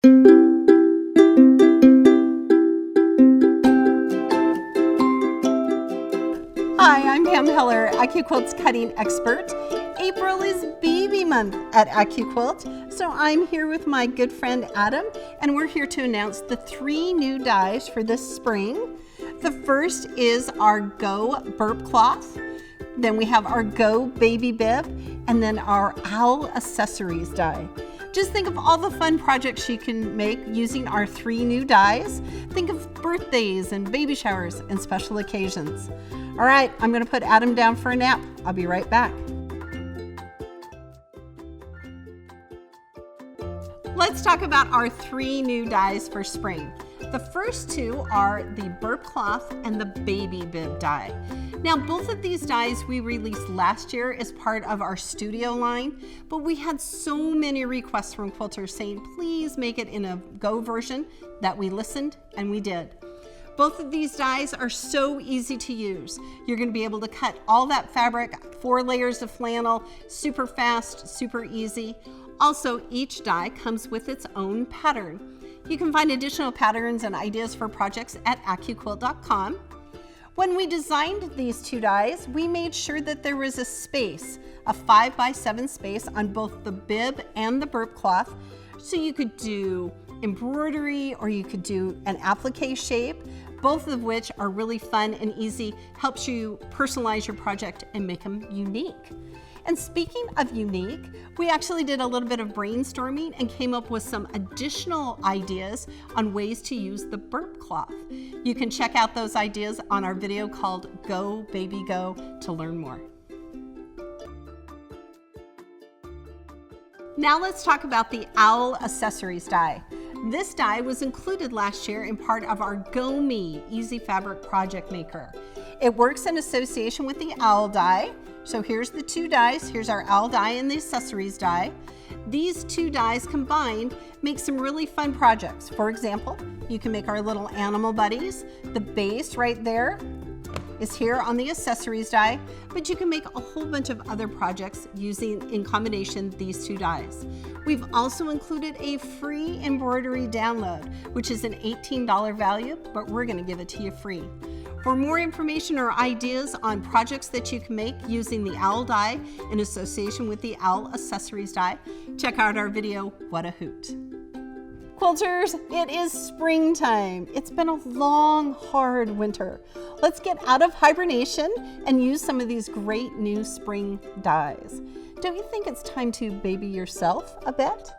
Hi, I'm Pam Heller, AccuQuilt's cutting expert. April is baby month at AccuQuilt, so I'm here with my good friend Adam, and we're here to announce the 3 new dies for this spring. The first is our Go burp cloth, then we have our Go baby bib, and then our Owl accessories die. Just think of all the fun projects you can make using our 3 new dies. Think of birthdays and baby showers and special occasions. All right, I'm gonna put Adam down for a nap. I'll be right back. Let's talk about our 3 new dies for spring. The first 2 are the burp cloth and the baby bib die. Now, both of these dies we released last year as part of our studio line, but we had so many requests from quilters saying, please make it in a Go version, that we listened and we did. Both of these dies are so easy to use. You're going to be able to cut all that fabric, 4 layers of flannel, super fast, super easy. Also, each die comes with its own pattern. You can find additional patterns and ideas for projects at AccuQuilt.com. When we designed these 2 dies, we made sure that there was a space, a 5x7 space on both the bib and the burp cloth, so you could do embroidery or you could do an applique shape, both of which are really fun and easy, helps you personalize your project and make them unique. And speaking of unique, we actually did a little bit of brainstorming and came up with some additional ideas on ways to use the burp cloth. You can check out those ideas on our video called Go Baby Go to learn more. Now let's talk about the Owl accessories die. This die was included last year in part of our Go Me Easy Fabric Project Maker. It works in association with the Owl die. So here's the 2 dies. Here's our Owl die and the accessories die. These 2 dies combined make some really fun projects. For example, you can make our little animal buddies. The base right there is here on the accessories die, but you can make a whole bunch of other projects using, in combination, these 2 dies. We've also included a free embroidery download, which is an $18 value, but we're gonna give it to you free. For more information or ideas on projects that you can make using the Owl die in association with the Owl accessories die, check out our video, What a Hoot. Quilters, it is springtime. It's been a long, hard winter. Let's get out of hibernation and use some of these great new spring dies. Don't you think it's time to baby yourself a bit?